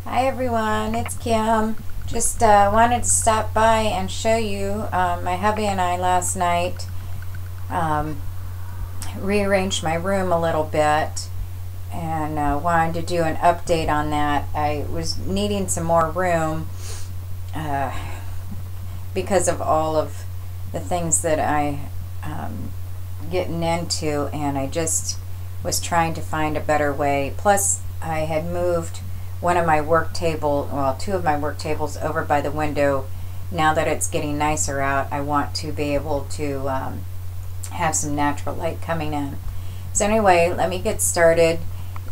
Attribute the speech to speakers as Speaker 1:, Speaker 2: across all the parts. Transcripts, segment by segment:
Speaker 1: Hi everyone, it's Kim. Just wanted to stop by and show you my hubby and I last night rearranged my room a little bit and wanted to do an update on that. I was needing some more room because of all of the things that I getting into, and I just was trying to find a better way. Plus I had moved one of my work table, well, two of my work tables over by the window. Now that it's getting nicer out, I want to be able to have some natural light coming in. So anyway, let me get started.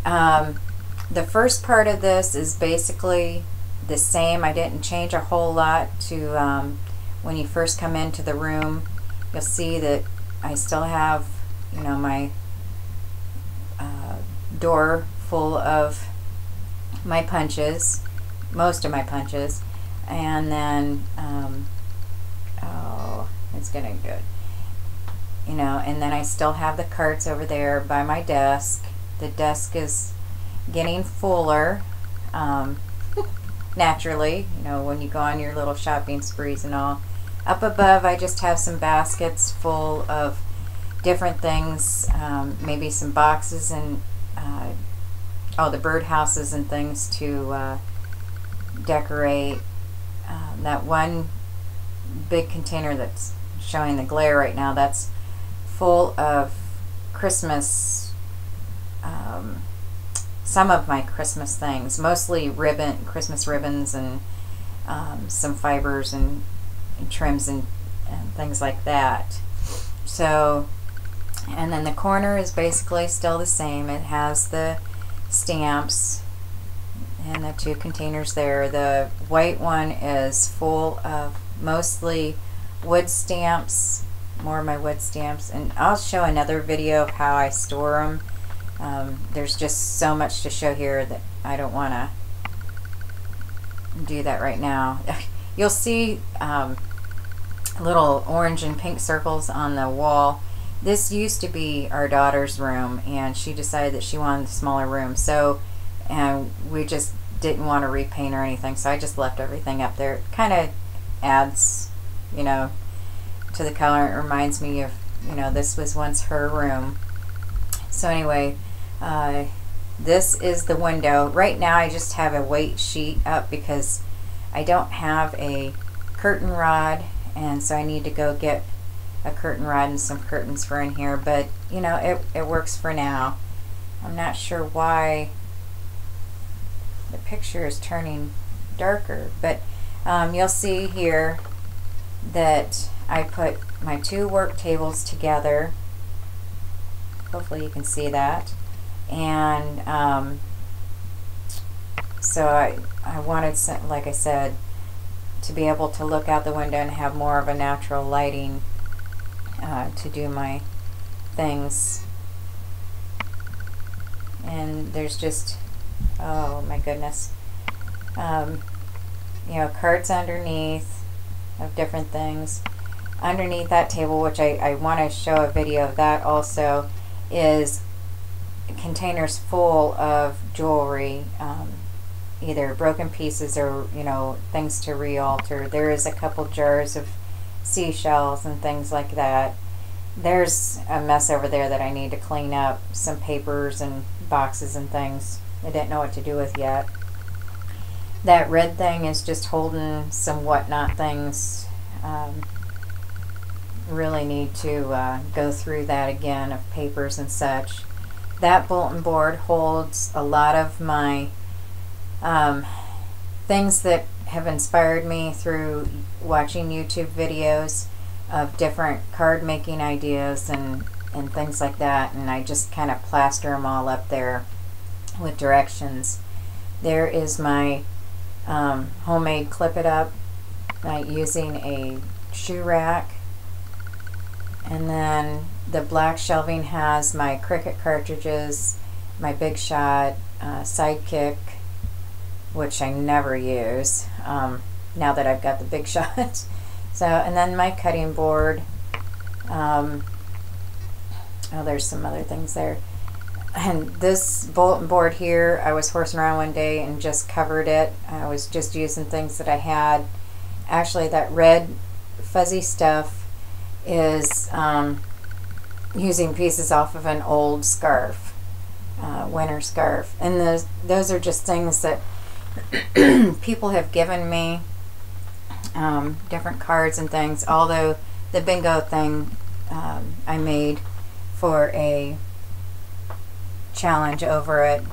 Speaker 1: The first part of this is basically the same. I didn't change a whole lot to when you first come into the room. You'll see that I still have, my door full of my punches, most of my punches, and then oh, it's getting good, and then I still have the carts over there by my desk. The desk is getting fuller naturally, when you go on your little shopping sprees and all. Up above I just have some baskets full of different things, maybe some boxes and the birdhouses and things to decorate. That one big container that's showing the glare right now, that's full of Christmas, some of my Christmas things, mostly Christmas ribbons and some fibers and trims and things like that. So, and then the corner is basically still the same. It has the stamps and the two containers there. The white one is full of mostly wood stamps, more of my wood stamps, and I'll show another video of how I store them. There's just so much to show here that I don't want to do that right now. You'll see little orange and pink circles on the wall. This used to be our daughter's room, and she decided that she wanted a smaller room, so, and we just didn't want to repaint or anything, so I just left everything up there. It kind of adds, to the color. It reminds me of, this was once her room. So anyway, this is the window. Right now I just have a weight sheet up because I don't have a curtain rod, and so I need to go get a curtain rod and some curtains for in here, but it works for now. I'm not sure why the picture is turning darker, but you'll see here that I put my two work tables together. Hopefully you can see that. And so I wanted, like I said, to be able to look out the window and have more of a natural lighting to do my things. And there's just, oh my goodness, carts underneath of different things. Underneath that table, which I want to show a video of that also, is containers full of jewelry, either broken pieces or things to re-alter. There is a couple jars of seashells and things like that. There's a mess over there that I need to clean up, some papers and boxes and things I didn't know what to do with yet. That red thing is just holding some whatnot things. Really need to go through that again, of papers and such. That bulletin board holds a lot of my things that have inspired me through watching YouTube videos of different card making ideas and things like that, and I just kind of plaster them all up there with directions. There is my homemade clip it up using a shoe rack, and then the black shelving has my Cricut cartridges, my Big Shot, Sidekick, which I never use now that I've got the Big Shot. So, and then my cutting board. Oh, there's some other things there. And this bulletin board here, I was horsing around one day and just covered it. I was just using things that I had. Actually, that red fuzzy stuff is using pieces off of an old scarf, winter scarf. And those are just things that people have given me, different cards and things. Although the bingo thing I made for a challenge over at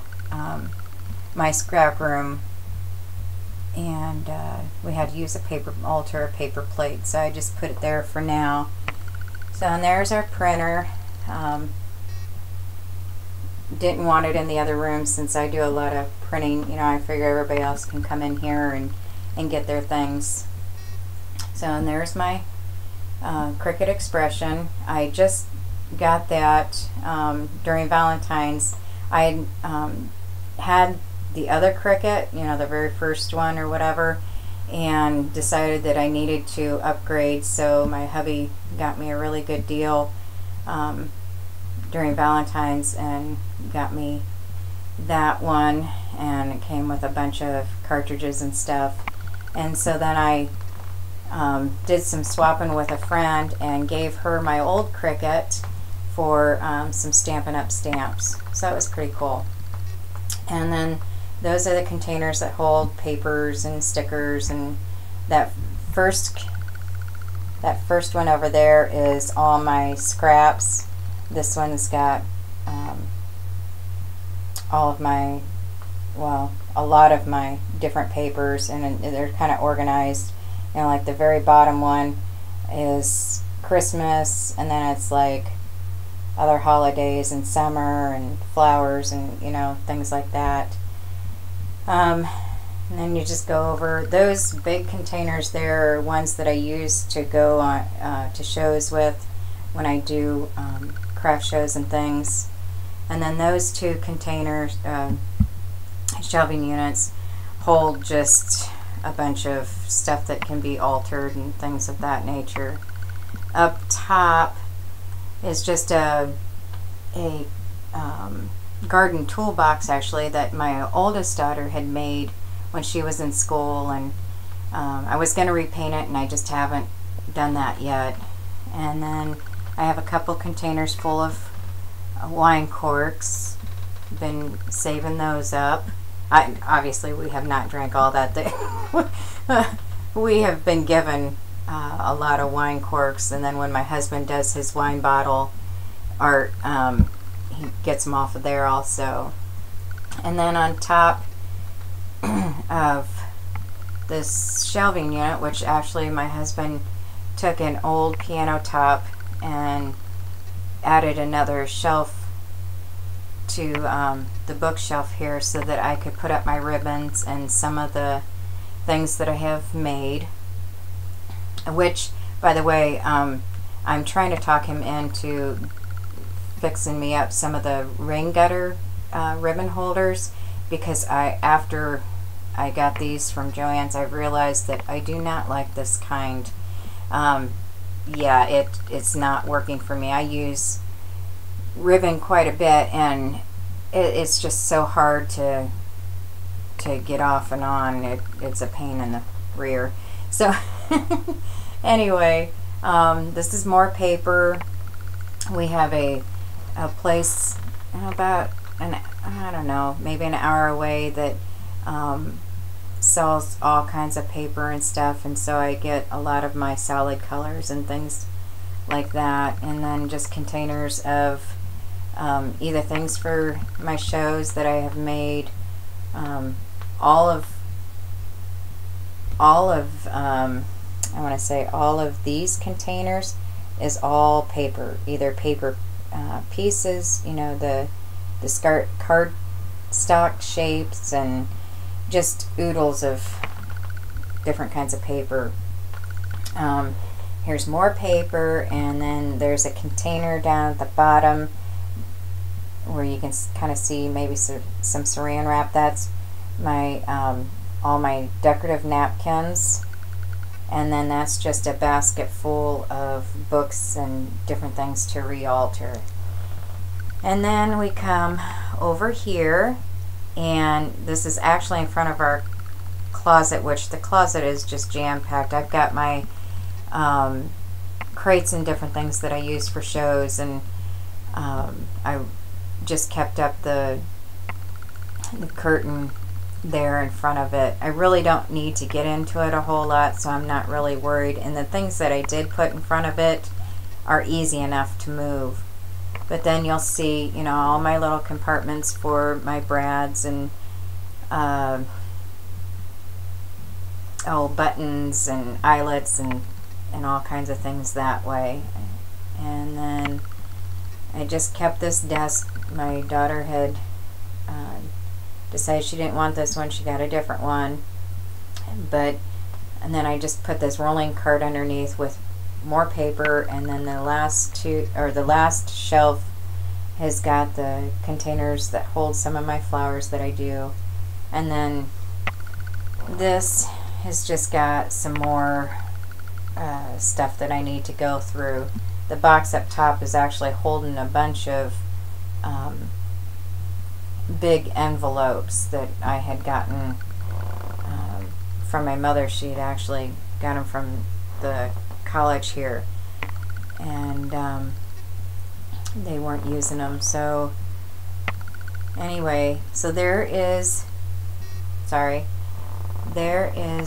Speaker 1: my scrap room, and we had to use a paper plate, so I just put it there for now. So, and there's our printer. Didn't want it in the other room since I do a lot of printing. You know, I figure everybody else can come in here and get their things. So, and there's my Cricut Expression. I just got that during Valentine's. I had the other Cricut, you know, the very first one or whatever, and decided that I needed to upgrade, so my hubby got me a really good deal during Valentine's and got me that one, and it came with a bunch of cartridges and stuff. And so then I did some swapping with a friend and gave her my old Cricut for some Stampin' Up! Stamps. So that was pretty cool. And then those are the containers that hold papers and stickers, and that first one over there is all my scraps. This one's got all of my, well, a lot of my different papers, and they're kind of organized. You know, like the very bottom one is Christmas, and then it's like other holidays and summer and flowers and, you know, things like that. And then you just go over those big containers. There are ones that I use to go on to shows with when I do craft shows and things. And then those two containers, shelving units, hold just a bunch of stuff that can be altered and things of that nature. Up top is just a garden toolbox, actually, that my oldest daughter had made when she was in school, and I was going to repaint it, and I just haven't done that yet. And then I have a couple containers full of wine corks. Been saving those up. Obviously we have not drank all that we have been given a lot of wine corks, and then when my husband does his wine bottle art, he gets them off of there also. And then on top of this shelving unit, which actually my husband took an old piano top and added another shelf to the bookshelf here so that I could put up my ribbons and some of the things that I have made, which, by the way, I'm trying to talk him into fixing me up some of the ring gutter ribbon holders, because after I got these from Joann's, I realized that I do not like this kind. Yeah, it's not working for me. I use ribbon quite a bit, and it's just so hard to get off and on. It's a pain in the rear. So anyway, this is more paper. We have a place about I don't know, maybe an hour away that sells all kinds of paper and stuff, and so I get a lot of my solid colors and things like that. And then just containers of either things for my shows that I have made. All of I want to say all of these containers is all paper, either paper pieces, you know, the card stock shapes, and just oodles of different kinds of paper. Here's more paper, and then there's a container down at the bottom where you can kind of see maybe some saran wrap. That's my all my decorative napkins, and then that's just a basket full of books and different things to re-alter. And then we come over here, and this is actually in front of our closet, which the closet is just jam-packed. I've got my crates and different things that I use for shows, and I just kept up the curtain there in front of it. I really don't need to get into it a whole lot, so I'm not really worried. And the things that I did put in front of it are easy enough to move. But then you'll see, you know, all my little compartments for my brads and buttons and eyelets and all kinds of things that way. And then I just kept this desk. My daughter had decided she didn't want this one. She got a different one. And then I just put this rolling cart underneath with more paper, and then the last shelf has got the containers that hold some of my flowers that I do. And then this has just got some more stuff that I need to go through. The box up top is actually holding a bunch of big envelopes that I had gotten from my mother. She had actually got them from the college here, and they weren't using them. So anyway, so there is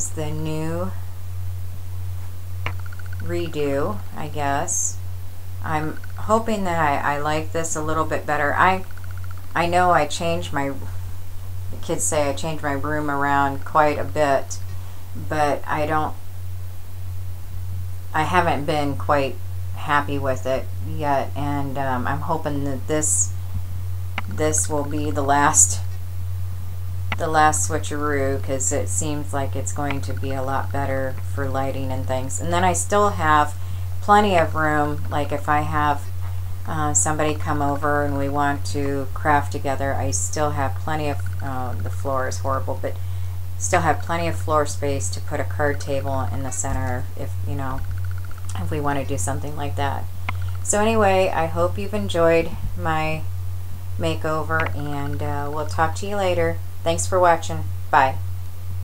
Speaker 1: the new redo, I guess. I'm hoping that I like this a little bit better. I know I changed the kids say I changed my room around quite a bit, but I haven't been quite happy with it yet, and I'm hoping that this will be the last switcheroo, because it seems like it's going to be a lot better for lighting and things. And then I still have plenty of room, like if I have somebody come over and we want to craft together, I still have plenty of the floor is horrible, but still have plenty of floor space to put a card table in the center if we want to do something like that. So anyway, I hope you've enjoyed my makeover, and we'll talk to you later. Thanks for watching. Bye.